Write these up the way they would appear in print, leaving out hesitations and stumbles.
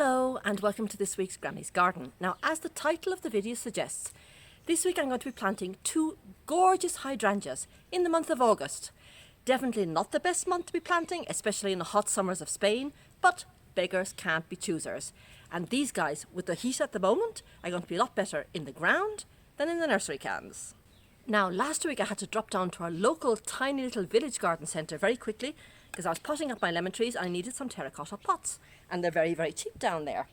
Hello and welcome to this week's Granny's Garden. Now, as the title of the video suggests, this week I'm going to be planting two gorgeous hydrangeas in the month of August. Definitely not the best month to be planting, especially in the hot summers of Spain, but beggars can't be choosers. And these guys, with the heat at the moment, are going to be a lot better in the ground than in the nursery cans. Now, last week I had to drop down to our local tiny little village garden centre very quickly because I was potting up my lemon trees and I needed some terracotta pots, and they're very, very cheap down there.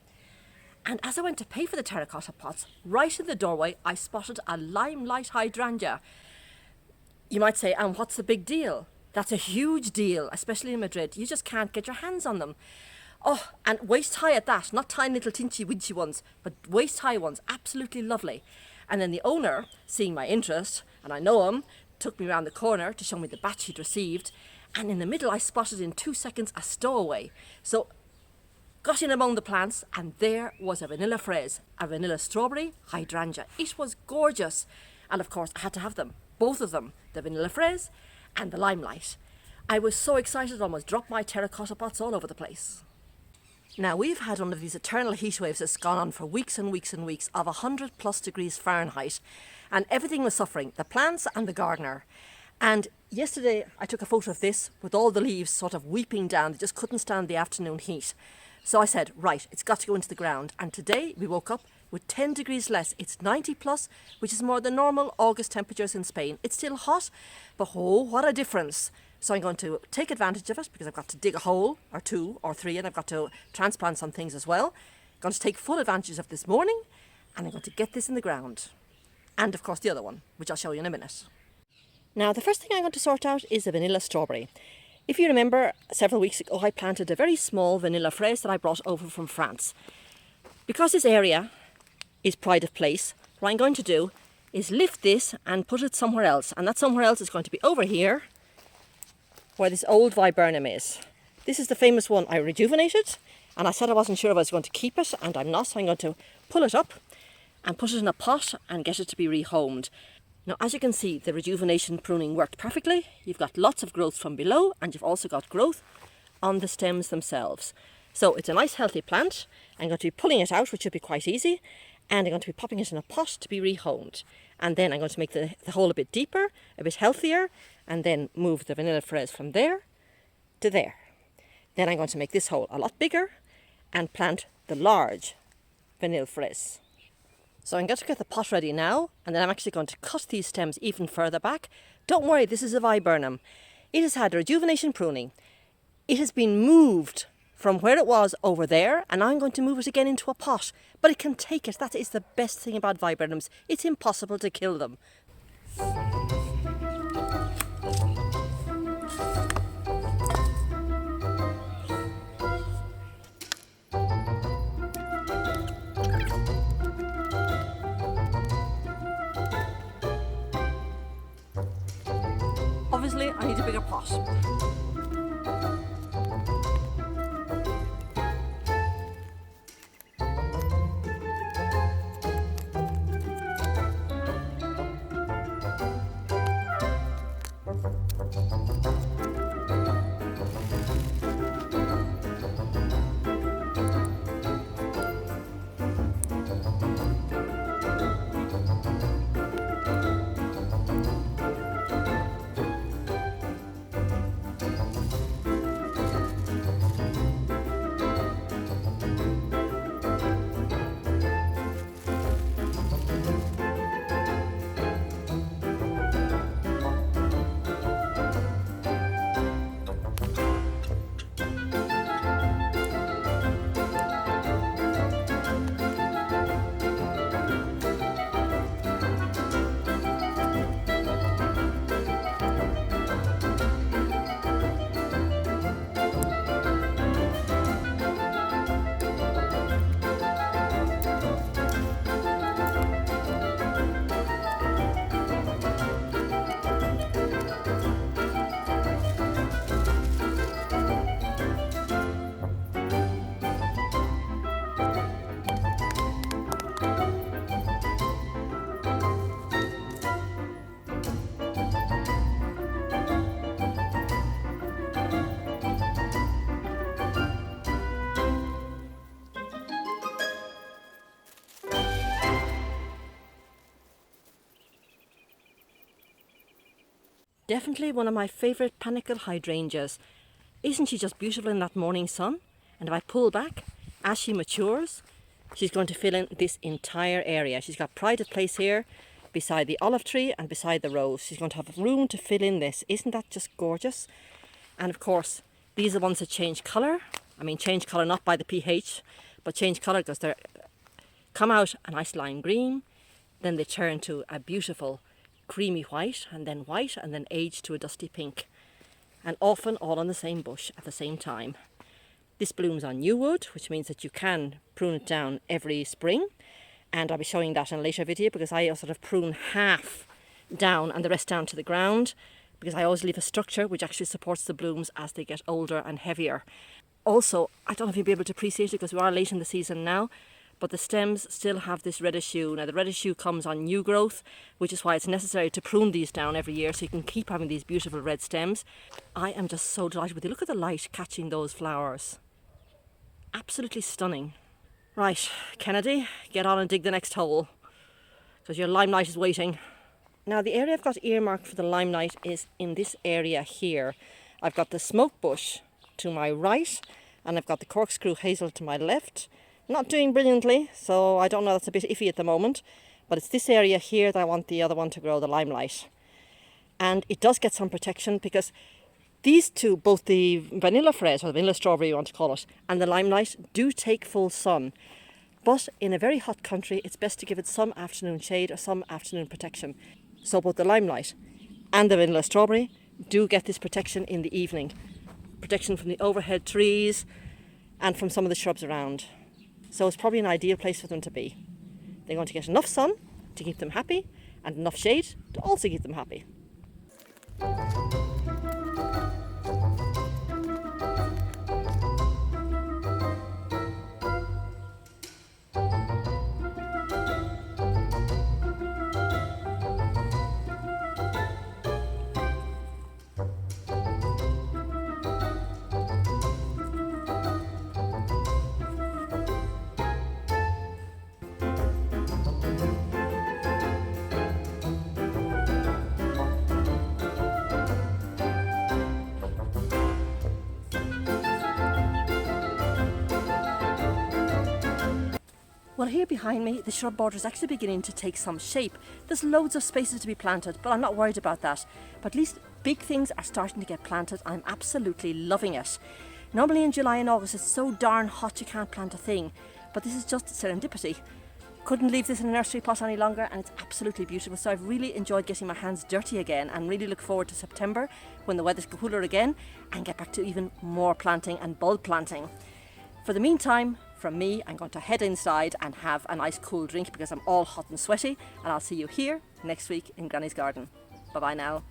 And as I went to pay for the terracotta pots, right in the doorway I spotted a Limelight hydrangea. You might say, and what's the big deal? That's a huge deal, especially in Madrid. You just can't get your hands on them. Oh, and waist high at that, not tiny little tinchy winchy ones, but waist high ones, absolutely lovely. And then the owner, seeing my interest, and I know him, took me around the corner to show me the batch he'd received, and in the middle I spotted in 2 seconds a stowaway. So got in among the plants, and there was a Vanille Fraise, a vanilla strawberry hydrangea. It was gorgeous, and of course I had to have them, both of them, the Vanille Fraise and the Limelight. I was so excited I almost dropped my terracotta pots all over the place. Now, we've had one of these eternal heat waves that's gone on for weeks and weeks and weeks of 100+ degrees Fahrenheit, and everything was suffering, the plants and the gardener. And yesterday I took a photo of this with all the leaves sort of weeping down. They just couldn't stand the afternoon heat. So I said, right, it's got to go into the ground. And today we woke up with 10 degrees less. It's 90+, which is more than normal August temperatures in Spain. It's still hot, but oh, what a difference. So I'm going to take advantage of it because I've got to dig a hole or 2 or 3, and I've got to transplant some things as well. I'm going to take full advantage of this morning, and I'm going to get this in the ground. And of course the other one, which I'll show you in a minute. Now, the first thing I'm going to sort out is a vanilla strawberry. If you remember, several weeks ago I planted a very small Vanille Fraise that I brought over from France. Because this area is pride of place, what I'm going to do is lift this and put it somewhere else. And that somewhere else is going to be over here, where this old viburnum is. This is the famous one I rejuvenated, and I said I wasn't sure if I was going to keep it, and I'm not, so I'm going to pull it up and put it in a pot and get it to be rehomed. Now, as you can see, the rejuvenation pruning worked perfectly. You've got lots of growth from below, and you've also got growth on the stems themselves. So it's a nice healthy plant. I'm going to be pulling it out, which should be quite easy, and I'm going to be popping it in a pot to be rehomed. And then I'm going to make the hole a bit deeper, a bit healthier, and then move the Vanille Fraise from there to there. Then I'm going to make this hole a lot bigger and plant the large Vanille Fraise. So I'm going to get the pot ready now, and then I'm actually going to cut these stems even further back. Don't worry, this is a viburnum. It has had rejuvenation pruning. It has been moved from where it was over there, and I'm going to move it again into a pot. But it can take it. That is the best thing about viburnums. It's impossible to kill them. Obviously, I need a bigger pot. Definitely one of my favourite panicle hydrangeas. Isn't she just beautiful in that morning sun? And if I pull back, as she matures, she's going to fill in this entire area. She's got pride of place here, beside the olive tree and beside the rose. She's going to have room to fill in this. Isn't that just gorgeous? And of course, these are the ones that change colour. I mean, change colour not by the pH, but change colour because they come out a nice lime green, then they turn to a beautiful creamy white, and then age to a dusty pink. And often all on the same bush at the same time. This blooms on new wood, which means that you can prune it down every spring. And I'll be showing that in a later video, because I sort of prune half down and the rest down to the ground, because I always leave a structure which actually supports the blooms as they get older and heavier. Also, I don't know if you'll be able to appreciate it because we are late in the season now, but the stems still have this reddish hue. Now the reddish hue comes on new growth, which is why it's necessary to prune these down every year so you can keep having these beautiful red stems. I am just so delighted with you. Look at the light catching those flowers. Absolutely stunning. Right, Kennedy, get on and dig the next hole, because your limelight is waiting. Now the area I've got earmarked for the limelight is in this area here. I've got the smoke bush to my right, and I've got the corkscrew hazel to my left. Not doing brilliantly, so I don't know, that's a bit iffy at the moment, but it's this area here that I want the other one to grow, the limelight. And it does get some protection because these two, both the Vanille Fraise, or the vanilla strawberry you want to call it, and the limelight do take full sun. But in a very hot country, it's best to give it some afternoon shade or some afternoon protection. So both the limelight and the vanilla strawberry do get this protection in the evening. Protection from the overhead trees and from some of the shrubs around. So it's probably an ideal place for them to be. They're going to get enough sun to keep them happy and enough shade to also keep them happy. Well, here behind me, the shrub border is actually beginning to take some shape. There's loads of spaces to be planted, but I'm not worried about that. But at least big things are starting to get planted. I'm absolutely loving it. Normally in July and August, it's so darn hot you can't plant a thing. But this is just serendipity. Couldn't leave this in a nursery pot any longer, and it's absolutely beautiful. So I've really enjoyed getting my hands dirty again, and really look forward to September when the weather's cooler again and get back to even more planting and bulb planting. For the meantime, from me, I'm going to head inside and have a nice cool drink because I'm all hot and sweaty, and I'll see you here next week in Granny's garden. Bye bye now.